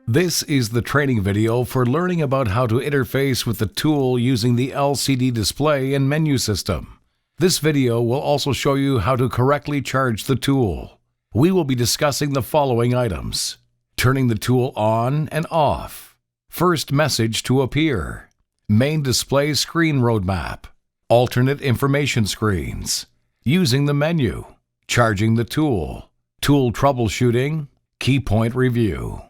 This is the training video for learning about how to interface with the tool using the LCD display and menu system. This video will also show you how to correctly charge the tool. We will be discussing the following items: turning the tool on and off, first message to appear, main display screen roadmap, alternate information screens, using the menu, charging the tool, tool troubleshooting, key point review.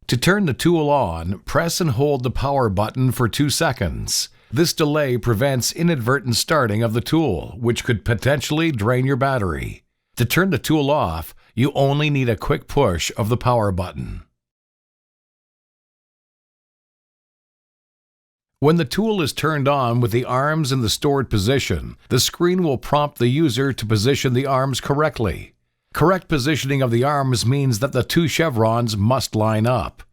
To turn the tool on, press and hold the power button for 2 seconds. This delay prevents inadvertent starting of the tool, which could potentially drain your battery. To turn the tool off, you only need a quick push of the power button. When the tool is turned on with the arms in the stored position, the screen will prompt the user to position the arms correctly. Correct positioning of the arms means that the two chevrons must line up.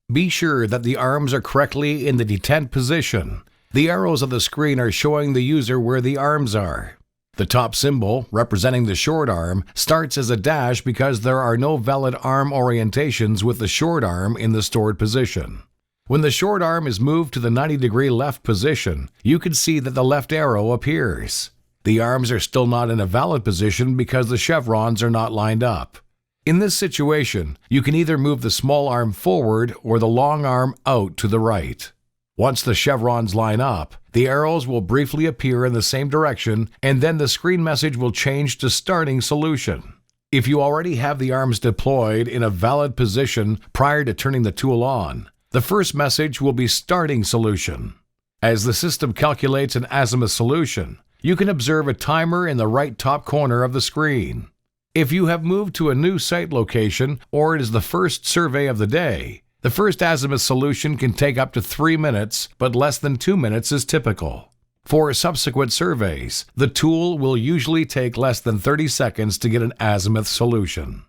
Be sure that the arms are correctly in the detent position. The arrows of the screen are showing the user where the arms are. The top symbol, representing the short arm, starts as a dash because there are no valid arm orientations with the short arm in the stored position. When the short arm is moved to the 90-degree left position, you can see that the left arrow appears. The arms are still not in a valid position because the chevrons are not lined up. In this situation, you can either move the small arm forward or the long arm out to the right. Once the chevrons line up, the arrows will briefly appear in the same direction, and then the screen message will change to starting solution. If you already have the arms deployed in a valid position prior to turning the tool on, the first message will be starting solution. As the system calculates an azimuth solution, you can observe a timer in the right top corner of the screen. If you have moved to a new site location or it is the first survey of the day, the first azimuth solution can take up to 3 minutes, but less than 2 minutes is typical. For subsequent surveys, the tool will usually take less than 30 seconds to get an azimuth solution.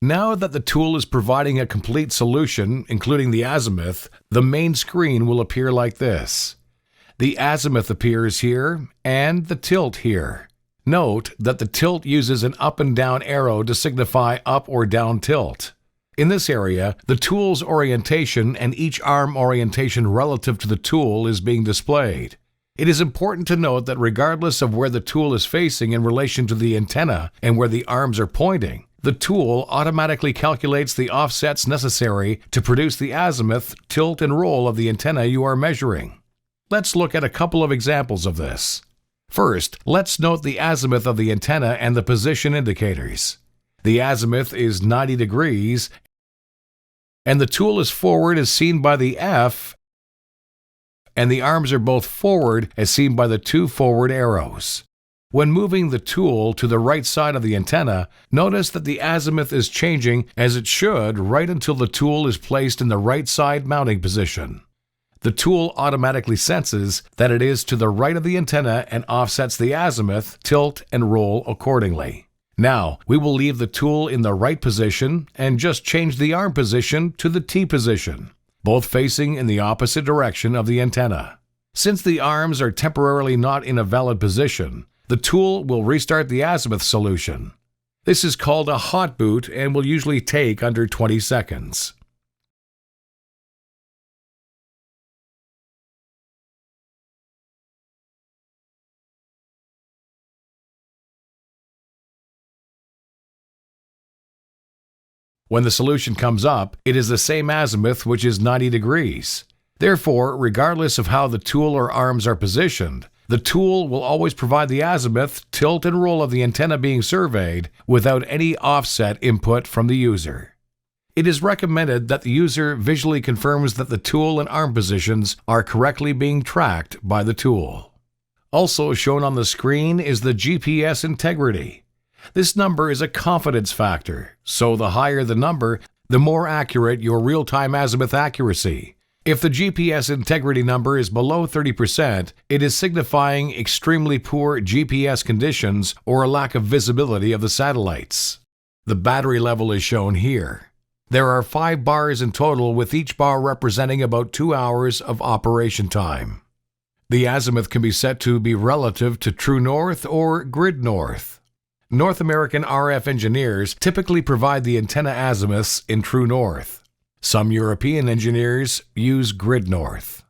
Now that the tool is providing a complete solution, including the azimuth, the main screen will appear like this. The azimuth appears here, and the tilt here. Note that the tilt uses an up and down arrow to signify up or down tilt. In this area, the tool's orientation and each arm orientation relative to the tool is being displayed. It is important to note that regardless of where the tool is facing in relation to the antenna and where the arms are pointing, the tool automatically calculates the offsets necessary to produce the azimuth, tilt, and roll of the antenna you are measuring. Let's look at a couple of examples of this. First, let's note the azimuth of the antenna and the position indicators. The azimuth is 90 degrees, and the tool is forward as seen by the F, and the arms are both forward as seen by the two forward arrows. When moving the tool to the right side of the antenna, notice that the azimuth is changing as it should right until the tool is placed in the right side mounting position. The tool automatically senses that it is to the right of the antenna and offsets the azimuth, tilt, and roll accordingly. Now, we will leave the tool in the right position and just change the arm position to the T position, both facing in the opposite direction of the antenna. Since the arms are temporarily not in a valid position, the tool will restart the azimuth solution. This is called a hot boot and will usually take under 20 seconds. When the solution comes up, it is the same azimuth, which is 90 degrees. Therefore, regardless of how the tool or arms are positioned, the tool will always provide the azimuth, tilt, and roll of the antenna being surveyed without any offset input from the user. It is recommended that the user visually confirms that the tool and arm positions are correctly being tracked by the tool. Also shown on the screen is the GPS integrity. This number is a confidence factor, so the higher the number, the more accurate your real-time azimuth accuracy. If the GPS integrity number is below 30%, it is signifying extremely poor GPS conditions or a lack of visibility of the satellites. The battery level is shown here. There are 5 bars in total, with each bar representing about 2 hours of operation time. The azimuth can be set to be relative to true north or grid north. North American RF engineers typically provide the antenna azimuths in true north. Some European engineers use grid north.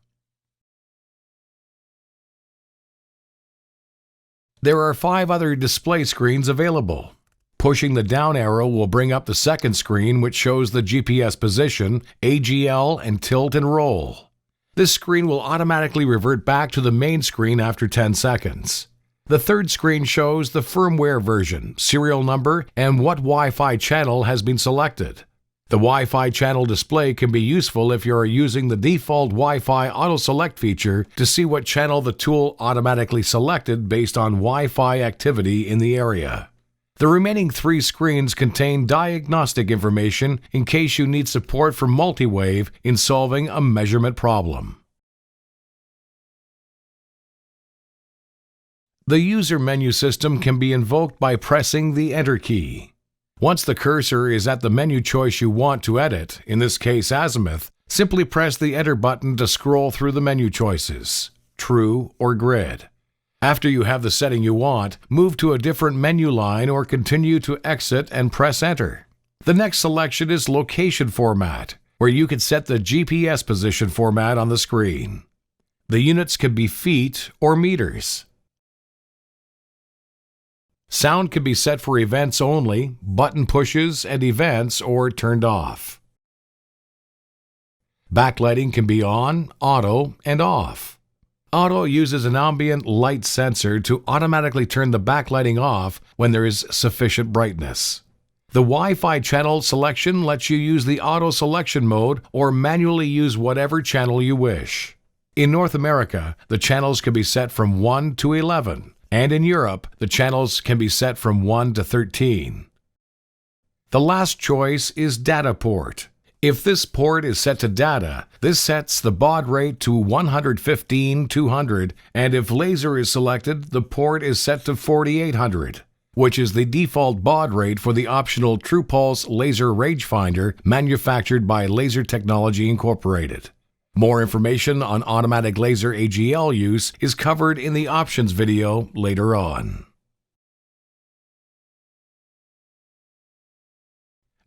There are 5 other display screens available. Pushing the down arrow will bring up the second screen, which shows the GPS position, AGL, and tilt and roll. This screen will automatically revert back to the main screen after 10 seconds. The third screen shows the firmware version, serial number, and what Wi-Fi channel has been selected. The Wi-Fi channel display can be useful if you are using the default Wi-Fi auto-select feature to see what channel the tool automatically selected based on Wi-Fi activity in the area. The remaining 3 screens contain diagnostic information in case you need support from Multiwave in solving a measurement problem. The user menu system can be invoked by pressing the Enter key. Once the cursor is at the menu choice you want to edit, in this case azimuth, simply press the Enter button to scroll through the menu choices, true or grid. After you have the setting you want, move to a different menu line or continue to exit and press Enter. The next selection is Location Format, where you can set the GPS position format on the screen. The units can be feet or meters. Sound can be set for events only, button pushes, and events, or turned off. Backlighting can be on, auto, and off. Auto uses an ambient light sensor to automatically turn the backlighting off when there is sufficient brightness. The Wi-Fi channel selection lets you use the auto selection mode or manually use whatever channel you wish. In North America, the channels can be set from 1 to 11, and in Europe, the channels can be set from 1 to 13. The last choice is Data Port. If this port is set to data, this sets the baud rate to 115/200, and if laser is selected, the port is set to 4800, which is the default baud rate for the optional TruePulse laser rangefinder manufactured by Laser Technology Incorporated. More information on automatic laser AGL use is covered in the options video later on.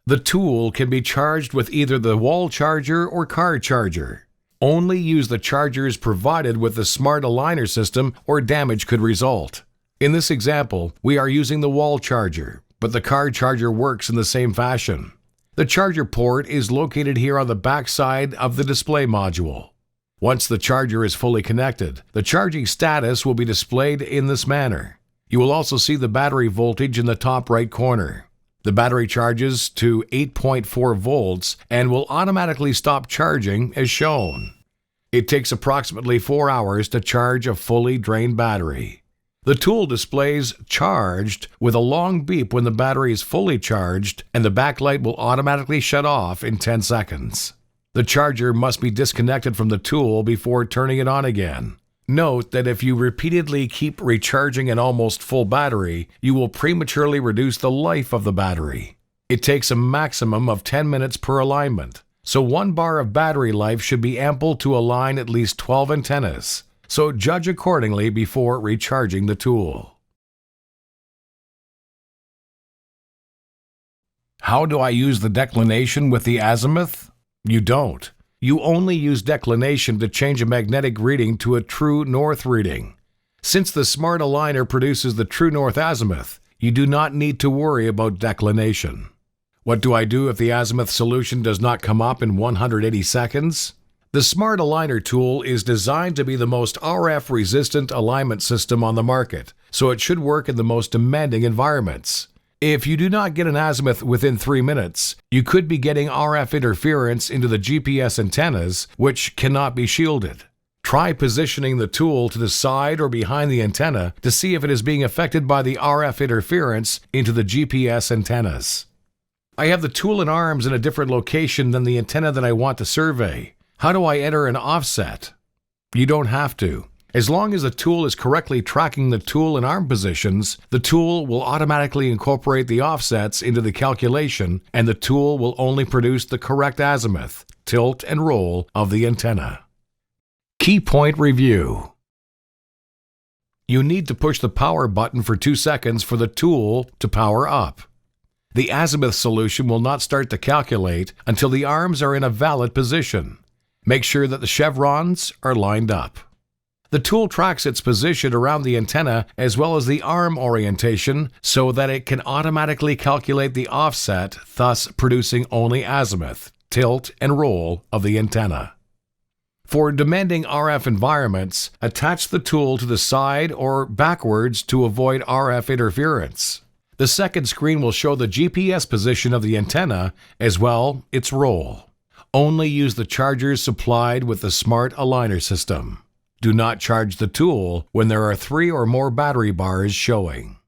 The tool can be charged with either the wall charger or car charger. Only use the chargers provided with the Smart Aligner system or damage could result. In this example, we are using the wall charger, but the car charger works in the same fashion. The charger port is located here on the back side of the display module. Once the charger is fully connected, the charging status will be displayed in this manner. You will also see the battery voltage in the top right corner. The battery charges to 8.4 volts and will automatically stop charging as shown. It takes approximately 4 hours to charge a fully drained battery. The tool displays charged with a long beep when the battery is fully charged, and the backlight will automatically shut off in 10 seconds. The charger must be disconnected from the tool before turning it on again. Note that if you repeatedly keep recharging an almost full battery, you will prematurely reduce the life of the battery. It takes a maximum of 10 minutes per alignment, so 1 bar of battery life should be ample to align at least 12 antennas, so judge accordingly before recharging the tool. How do I use the declination with the azimuth? You don't. You only use declination to change a magnetic reading to a true north reading. Since the Smart Aligner produces the true north azimuth, you do not need to worry about declination. What do I do if the azimuth solution does not come up in 180 seconds? The Smart Aligner tool is designed to be the most RF-resistant alignment system on the market, so it should work in the most demanding environments. If you do not get an azimuth within 3 minutes, you could be getting RF interference into the GPS antennas, which cannot be shielded. Try positioning the tool to the side or behind the antenna to see if it is being affected by the RF interference into the GPS antennas. I have the tool and arms in a different location than the antenna that I want to survey. How do I enter an offset? You don't have to. As long as the tool is correctly tracking the tool and arm positions, the tool will automatically incorporate the offsets into the calculation, and the tool will only produce the correct azimuth, tilt, and roll of the antenna. Key point review. You need to push the power button for 2 seconds for the tool to power up. The azimuth solution will not start to calculate until the arms are in a valid position. Make sure that the chevrons are lined up. The tool tracks its position around the antenna as well as the arm orientation so that it can automatically calculate the offset, thus producing only azimuth, tilt, and roll of the antenna. For demanding RF environments, attach the tool to the side or backwards to avoid RF interference. The second screen will show the GPS position of the antenna as well its role. Only use the chargers supplied with the Smart Aligner system. Do not charge the tool when there are 3 or more battery bars showing.